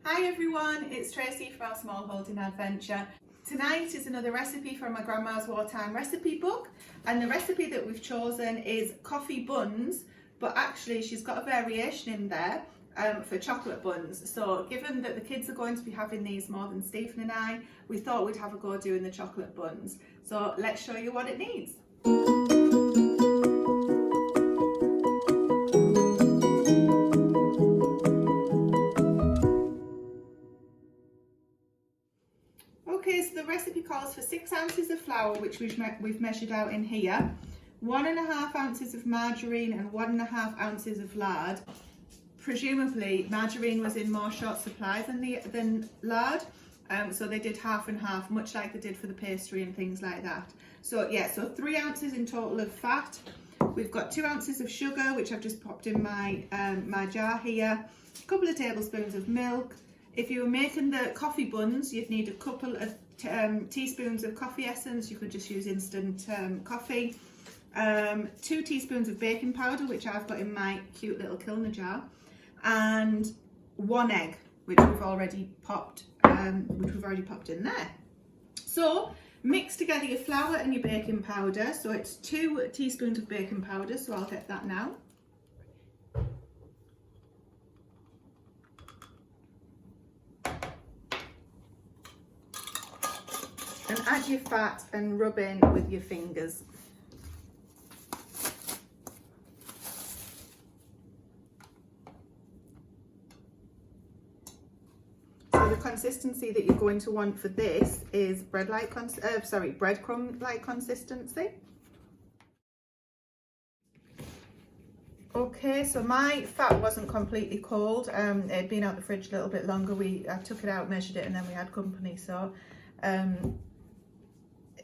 Hi everyone, it's Tracy from our Small Holding Adventure. Tonight is another recipe from my grandma's Wartime recipe book, and the recipe that we've chosen is coffee buns, but actually she's got a variation in there for chocolate buns. So given that the kids are going to be having these more than Stephen and I, we thought we'd have a go doing the chocolate buns. So let's show you what it needs. Okay, so the recipe calls for 6 ounces of flour, which we've measured out in here, 1.5 ounces of margarine and 1.5 ounces of lard. Presumably margarine was in more short supply than lard, so they did half and half, much like they did for the pastry and things like that. So yeah, so 3 ounces in total of fat. We've got 2 ounces of sugar, which I've just popped in my my jar here, a couple of tablespoons of milk. If you were making the coffee buns, you'd need a couple of teaspoons of coffee essence. You could just use instant coffee. 2 teaspoons of baking powder, which I've got in my cute little Kilner jar, and 1 egg, which we've already popped in there. So mix together your flour and your baking powder. So it's 2 teaspoons of baking powder. So I'll get that now. And add your fat and rub in with your fingers. So the consistency that you're going to want for this is breadcrumb-like consistency. Okay, so my fat wasn't completely cold. It had been out the fridge a little bit longer. I took it out, measured it, and then we had company. So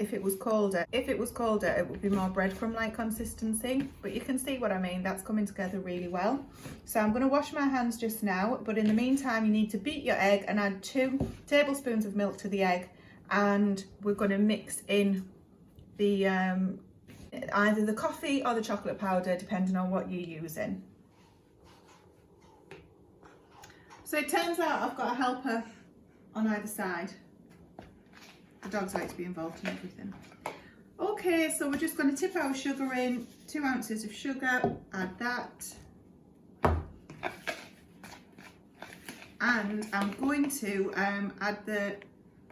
if it was colder, it would be more breadcrumb-like consistency, but you can see what I mean. That's coming together really well. So I'm going to wash my hands just now, but in the meantime you need to beat your egg and add 2 tablespoons of milk to the egg, and we're going to mix in the either the coffee or the chocolate powder, depending on what you're using. So it turns out I've got a helper on either side. The dogs like to be involved in everything. Okay, so we're just going to tip our sugar in, 2 ounces of sugar, add that. And I'm going to add the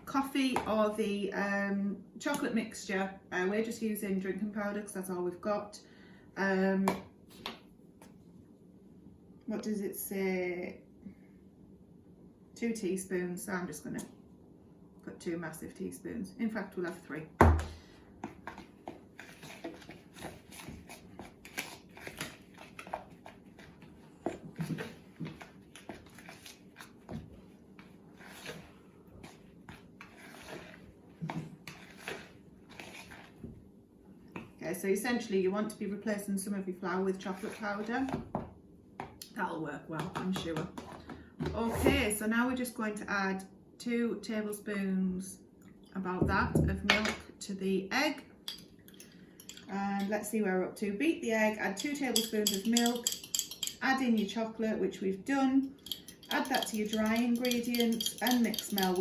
coffee or the chocolate mixture. We're just using drinking powder because that's all we've got. What does it say? 2 teaspoons, so I'm just going to put 2 massive teaspoons. In fact, we'll have 3. Okay, so essentially you want to be replacing some of your flour with chocolate powder. That'll work well, I'm sure. Okay, so now we're just going to add 2 tablespoons, about that, of milk to the egg. And let's see where we're up to. Beat the egg, add 2 tablespoons of milk, add in your chocolate, which we've done. Add that to your dry ingredients and mix well.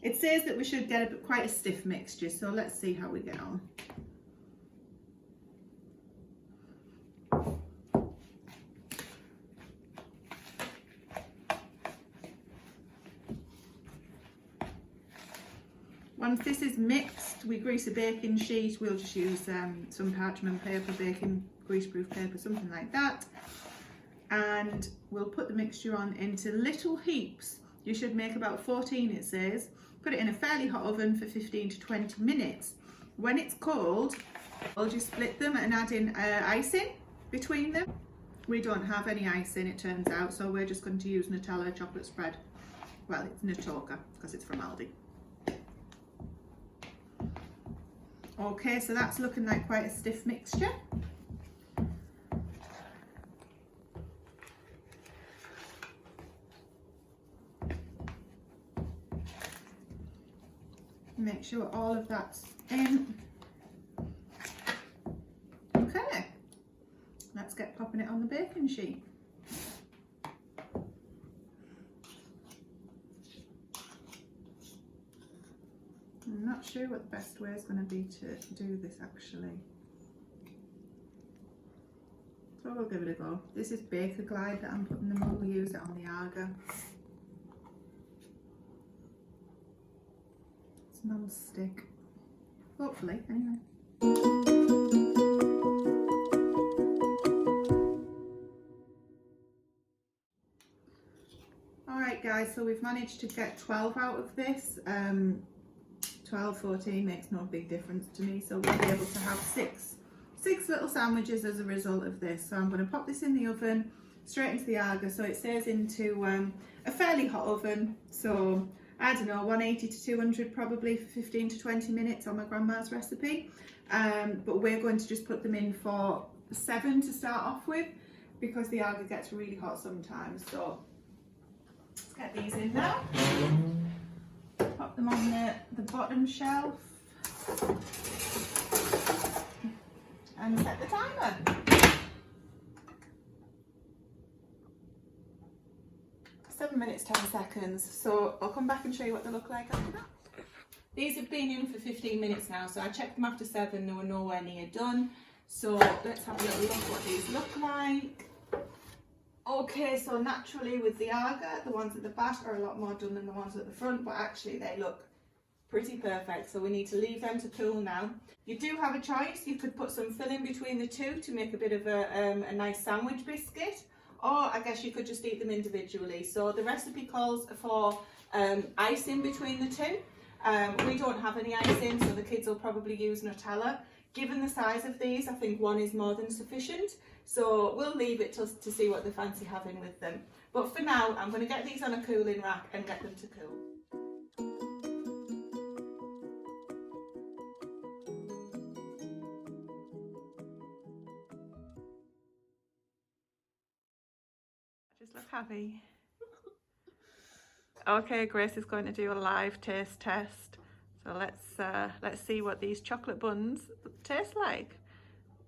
It says that we should get quite a stiff mixture, so let's see how we get on. Once this is mixed, we grease a baking sheet. We'll just use some parchment paper, baking greaseproof paper, something like that. And we'll put the mixture on into little heaps. You should make about 14, it says. Put it in a fairly hot oven for 15 to 20 minutes. When it's cold, we'll just split them and add in icing between them. We don't have any icing, it turns out, so we're just going to use Nutella chocolate spread. Well, it's Nutoka because it's from Aldi. Okay, so that's looking like quite a stiff mixture. Make sure all of that's in. Okay, it on the baking sheet. I'm not sure what the best way is going to be to do this actually. So we'll give it a go. This is Baker Glide that I'm putting them on. We'll use it on the Arga. It's non-stick. Hopefully, anyway. Alright guys, so we've managed to get 12 out of this. 12, 14 makes no big difference to me. So we'll be able to have six little sandwiches as a result of this. So I'm going to pop this in the oven, straight into the Arga, so it stays into a fairly hot oven. So I don't know, 180 to 200 probably for 15 to 20 minutes on my grandma's recipe. But we're going to just put them in for 7 to start off with, because the Arga gets really hot sometimes. So let's get these in now. Pop them on the bottom shelf. And set the timer. Seven minutes, 10 seconds. So I'll come back and show you what they look like after that. These have been in for 15 minutes now, so I checked them after 7, they were nowhere near done. So let's have a little look what these look like. Okay, so naturally with the Arga, the ones at the back are a lot more done than the ones at the front, but actually they look pretty perfect. So we need to leave them to cool now. You do have a choice. You could put some filling between the two to make a bit of a nice sandwich biscuit, or I guess you could just eat them individually. So the recipe calls for icing between the two. We don't have any icing, so the kids will probably use Nutella. Given the size of these, I think one is more than sufficient. So we'll leave it to see what they fancy having with them. But for now, I'm going to get these on a cooling rack and get them to cool. Just look happy. Okay, Grace is going to do a live taste test. So let's see what these chocolate buns taste like.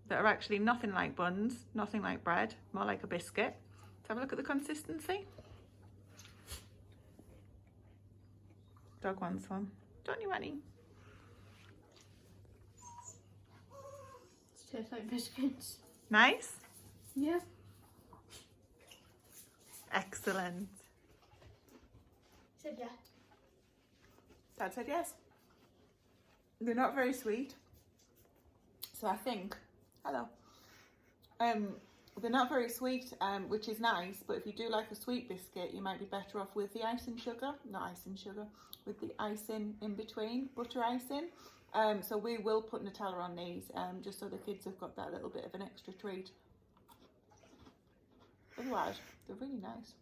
That are actually nothing like buns, nothing like bread, more like a biscuit. Let's have a look at the consistency. Dog wants one. Don't you, Annie? It tastes like biscuits. Nice? Yeah. Excellent. Said yeah. Dad said yes. They're not very sweet. So I think, hello. They're not very sweet, which is nice, but if you do like a sweet biscuit, you might be better off with the icing sugar, not icing sugar, with the icing in between, butter icing. So we will put Nutella on these, just so the kids have got that little bit of an extra treat. Otherwise, they're really nice.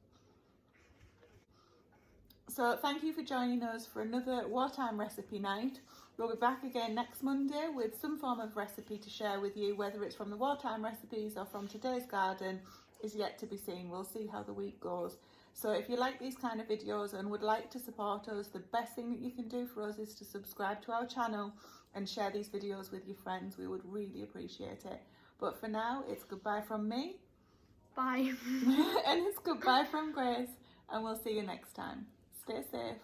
So thank you for joining us for another Wartime recipe night. We'll be back again next Monday with some form of recipe to share with you. Whether it's from the Wartime recipes or from today's garden is yet to be seen. We'll see how the week goes. So if you like these kind of videos and would like to support us, the best thing that you can do for us is to subscribe to our channel and share these videos with your friends. We would really appreciate it. But for now, it's goodbye from me. Bye. And it's goodbye from Grace. And we'll see you next time. Stay safe.